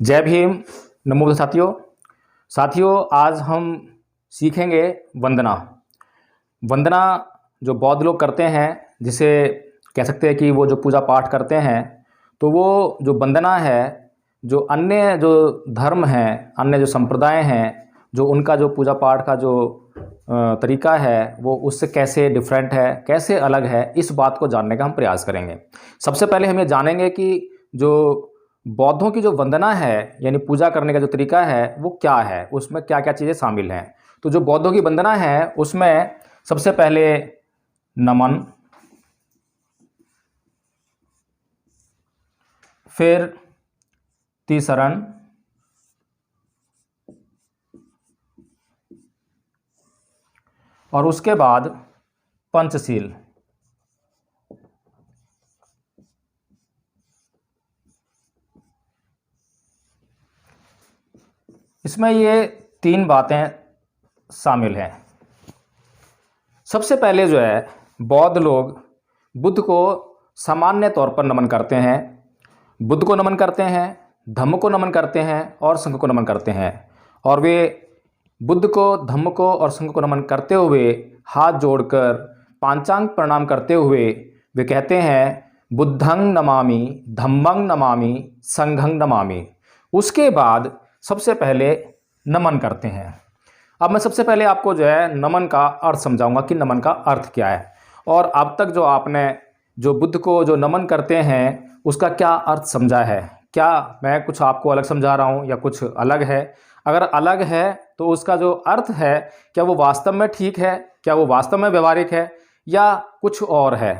जय भीम। नमो बुद्ध साथियों। आज हम सीखेंगे वंदना। वंदना जो बौद्ध लोग करते हैं, जिसे कह सकते हैं कि वो जो पूजा पाठ करते हैं, तो वो जो वंदना है, जो अन्य जो धर्म हैं, अन्य जो संप्रदाय हैं, जो उनका जो पूजा पाठ का जो तरीका है वो उससे कैसे डिफरेंट है, कैसे अलग है, इस बात को जानने का हम प्रयास करेंगे। सबसे पहले हम ये जानेंगे कि जो बौद्धों की जो वंदना है, यानी पूजा करने का जो तरीका है, वो क्या है, उसमें क्या क्या चीज़ें शामिल हैं। तो जो बौद्धों की वंदना है उसमें सबसे पहले नमन, फिर तिसरण, और उसके बाद पंचशील। इसमें ये तीन बातें शामिल हैं। सबसे पहले जो है, बौद्ध लोग बुद्ध को सामान्य तौर पर नमन करते हैं। बुद्ध को नमन करते हैं, धम्म को नमन करते हैं और संघ को नमन करते हैं। और वे बुद्ध को, धम्म को और संघ को नमन करते हुए हाथ जोड़कर पांचांग प्रणाम करते हुए वे कहते हैं, बुद्धं नमामि, धम्मं नमामि, संघं नमामि। उसके बाद सबसे पहले नमन करते हैं। अब मैं सबसे पहले आपको जो है नमन का अर्थ समझाऊंगा कि नमन का अर्थ क्या है। और अब तक जो आपने जो बुद्ध को जो नमन करते हैं उसका क्या अर्थ समझा है, क्या मैं कुछ आपको अलग समझा रहा हूँ या कुछ अलग है। अगर अलग है तो उसका जो अर्थ है, क्या वो वास्तव में ठीक है, क्या वो वास्तव में व्यवहारिक है या कुछ और है।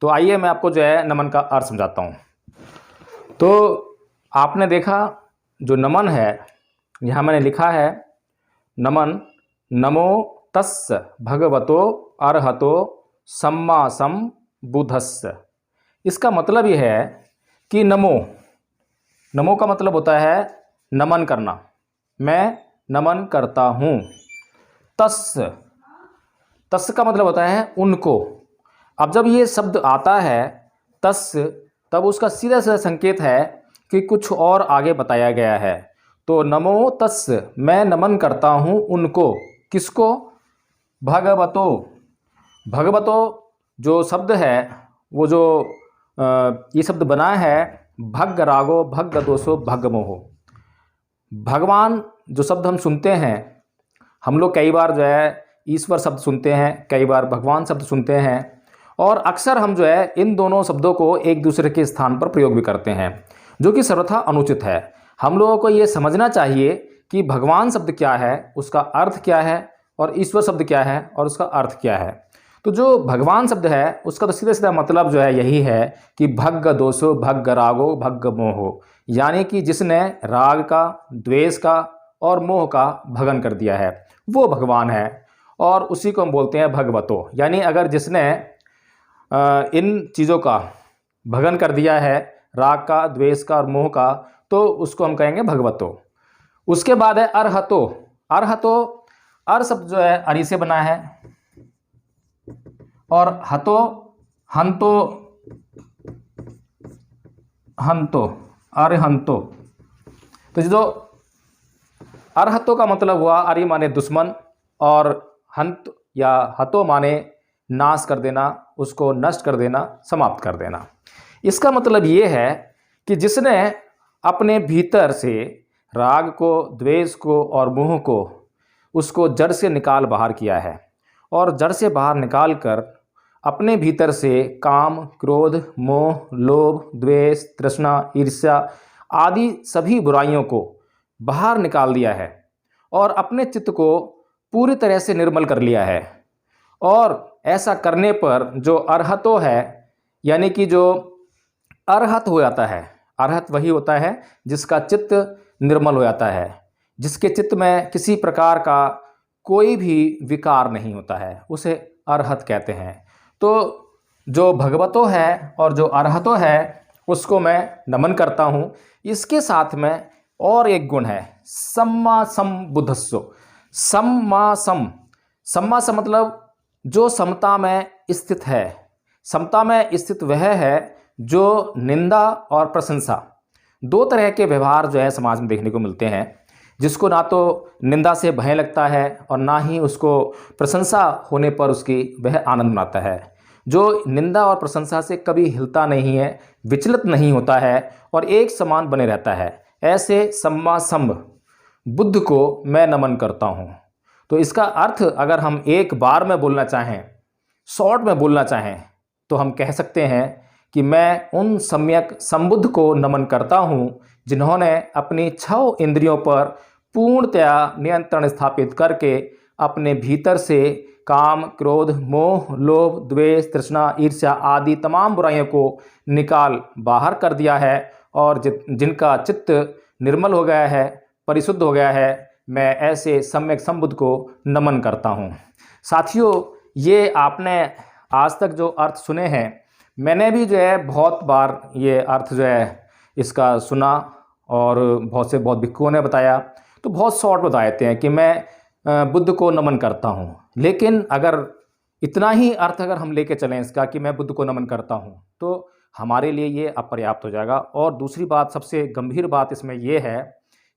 तो आइए मैं आपको जो है नमन का अर्थ समझाता हूँ। तो आपने देखा जो नमन है, यहाँ मैंने लिखा है नमन, नमो तस्स भगवतो अरहतो सम्मा सम्बुद्धस्स। इसका मतलब यह है कि नमो का मतलब होता है नमन करना, मैं नमन करता हूँ। तस्स का मतलब होता है उनको। अब जब ये शब्द आता है तस्स, तब उसका सीधा सीधा संकेत है कि कुछ और आगे बताया गया है। तो नमो तस्स, मैं नमन करता हूँ उनको। किसको? भगवतो। भगवतो जो शब्द है, वो जो ये शब्द बना है भग्ग रागो भग्ग दोषो भग्ग मोहो। भगवान जो शब्द हम सुनते हैं, हम लोग कई बार जो है ईश्वर शब्द सुनते हैं, कई बार भगवान शब्द सुनते हैं, और अक्सर हम जो है इन दोनों शब्दों को एक दूसरे के स्थान पर प्रयोग भी करते हैं, जो कि सर्वथा अनुचित है। हम लोगों को ये समझना चाहिए कि भगवान शब्द क्या है, उसका अर्थ क्या है, और ईश्वर शब्द क्या है और उसका अर्थ क्या है। तो जो भगवान शब्द है उसका तो सीधा सीधा मतलब जो है यही है कि भग्ग दोषो भग्ग रागो भग्ग मोहो, यानी कि जिसने राग का, द्वेष का और मोह का भगन कर दिया है वो भगवान है, और उसी को हम बोलते हैं भगवतो। यानी अगर जिसने इन चीज़ों का भगन कर दिया है, राग का, द्वेष का और मोह का, तो उसको हम कहेंगे भगवतो। उसके बाद है अरहतो। अरहतो, अर शब्द जो है अरि से बना है, और हतो, हंतो, हंतो, अरहंतो। तो जो अरहतो का मतलब हुआ, अरि माने दुश्मन और हंत या हतो माने नाश कर देना, उसको नष्ट कर देना, समाप्त कर देना। इसका मतलब ये है कि जिसने अपने भीतर से राग को, द्वेष को और मोह को, उसको जड़ से निकाल बाहर किया है, और जड़ से बाहर निकाल कर अपने भीतर से काम, क्रोध, मोह, लोभ, द्वेष, तृष्णा, ईर्ष्या आदि सभी बुराइयों को बाहर निकाल दिया है, और अपने चित्त को पूरी तरह से निर्मल कर लिया है। और ऐसा करने पर जो अरहतो है, यानी कि जो अरहत हो जाता है, अरहत वही होता है जिसका चित्त निर्मल हो जाता है, जिसके चित्त में किसी प्रकार का कोई भी विकार नहीं होता है, उसे अरहत कहते हैं। तो जो भगवतो है और जो अरहतो है उसको मैं नमन करता हूँ। इसके साथ में और एक गुण है सम्मा सम्बुद्धस्सो। सम्मा सम मतलब जो समता में स्थित है। समता में स्थित वह है जो निंदा और प्रशंसा, दो तरह के व्यवहार जो है समाज में देखने को मिलते हैं, जिसको ना तो निंदा से भय लगता है और ना ही उसको प्रशंसा होने पर उसकी वह आनंद मनाता है। जो निंदा और प्रशंसा से कभी हिलता नहीं है, विचलित नहीं होता है और एक समान बने रहता है, ऐसे सम्मा संभ बुद्ध को मैं नमन करता हूँ। तो इसका अर्थ अगर हम एक बार में बोलना चाहें, शॉर्ट में बोलना चाहें, तो हम कह सकते हैं कि मैं उन सम्यक संबुद्ध को नमन करता हूँ जिन्होंने अपनी 6 इंद्रियों पर पूर्णतया नियंत्रण स्थापित करके अपने भीतर से काम, क्रोध, मोह, लोभ, द्वेष, तृष्णा, ईर्ष्या आदि तमाम बुराइयों को निकाल बाहर कर दिया है और जिनका चित्त निर्मल हो गया है, परिशुद्ध हो गया है, मैं ऐसे सम्यक संबुद्ध को नमन करता हूँ। साथियों, ये आपने आज तक जो अर्थ सुने हैं, मैंने भी जो है बहुत बार ये अर्थ जो है इसका सुना और बहुत भिक्षुओं ने बताया, तो बहुत शॉर्ट बता देते हैं कि मैं बुद्ध को नमन करता हूँ। लेकिन अगर इतना ही अर्थ अगर हम लेके चलें इसका कि मैं बुद्ध को नमन करता हूँ, तो हमारे लिए ये अपर्याप्त हो जाएगा। और दूसरी बात, सबसे गंभीर बात इसमें ये है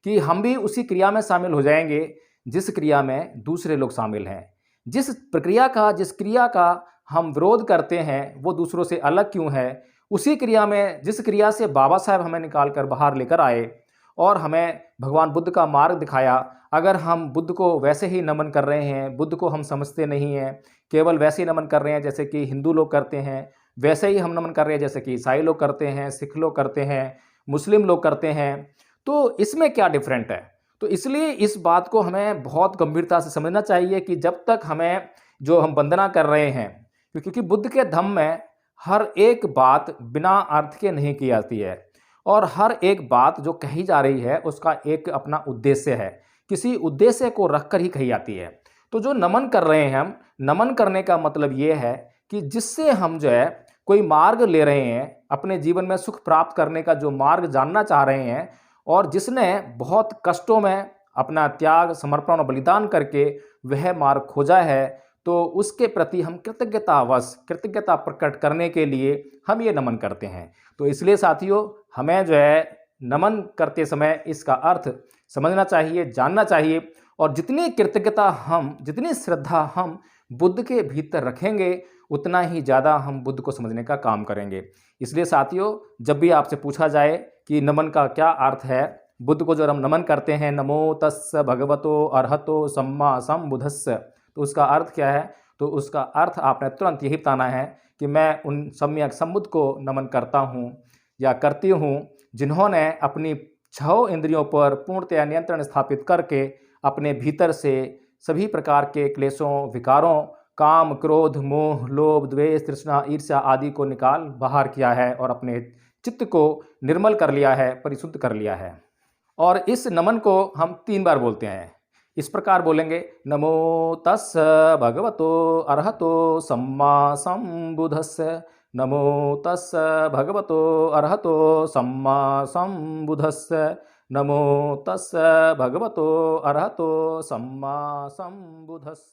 कि हम भी उसी क्रिया में शामिल हो जाएंगे जिस क्रिया में दूसरे लोग शामिल हैं। जिस क्रिया का हम विरोध करते हैं वो दूसरों से अलग क्यों है, उसी क्रिया में जिस क्रिया से बाबा साहब हमें निकाल कर बाहर लेकर आए और हमें भगवान बुद्ध का मार्ग दिखाया, अगर हम बुद्ध को वैसे ही नमन कर रहे हैं, बुद्ध को हम समझते नहीं हैं, केवल वैसे ही नमन कर रहे हैं जैसे कि हिंदू लोग करते हैं, वैसे ही हम नमन कर रहे हैं जैसे कि ईसाई लोग करते हैं, सिख लोग करते हैं, मुस्लिम लोग करते हैं, तो इसमें क्या डिफरेंट है? तो इसलिए इस बात को हमें बहुत गंभीरता से समझना चाहिए कि जब तक हमें जो हम वंदना कर रहे हैं, क्योंकि बुद्ध के धम्म में हर एक बात बिना अर्थ के नहीं की जाती है और हर एक बात जो कही जा रही है उसका एक अपना उद्देश्य है, किसी उद्देश्य को रखकर ही कही जाती है। तो जो नमन कर रहे हैं हम, नमन करने का मतलब ये है कि जिससे हम जो है कोई मार्ग ले रहे हैं, अपने जीवन में सुख प्राप्त करने का जो मार्ग जानना चाह रहे हैं और जिसने बहुत कष्टों में अपना त्याग, समर्पण और बलिदान करके वह मार्ग खोजा है, तो उसके प्रति हम कृतज्ञता प्रकट करने के लिए हम ये नमन करते हैं। तो इसलिए साथियों, हमें जो है नमन करते समय इसका अर्थ समझना चाहिए, जानना चाहिए और जितनी श्रद्धा हम बुद्ध के भीतर रखेंगे, उतना ही ज़्यादा हम बुद्ध को समझने का काम करेंगे। इसलिए साथियों, जब भी आपसे पूछा जाए कि नमन का क्या अर्थ है, बुद्ध को जो हम नमन करते हैं, नमो तस्स भगवतो अरहतो सम्मा सम्बुद्धस्स, तो उसका अर्थ क्या है? तो उसका अर्थ आपने तुरंत यही बताना है कि मैं उन सम्यक संबुद्ध को नमन करता हूँ या करती हूँ जिन्होंने अपनी 6 इंद्रियों पर पूर्णतया नियंत्रण स्थापित करके अपने भीतर से सभी प्रकार के क्लेशों, विकारों, काम, क्रोध, मोह, लोभ, द्वेष, तृष्णा, ईर्ष्या आदि को निकाल बाहर किया है और अपने चित्त को निर्मल कर लिया है, परिशुद्ध कर लिया है। और इस नमन को हम 3 बार बोलते हैं। इस प्रकार बोलेंगे, नमो तस्स भगवतो अरहतो सम्मा सम्बुद्धस्स, नमो तस्स भगवतो अरहतो सम्मा सम्बुद्धस्स, नमो तस्स भगवतो अरहतो सम्मा सम्बुद्धस्स।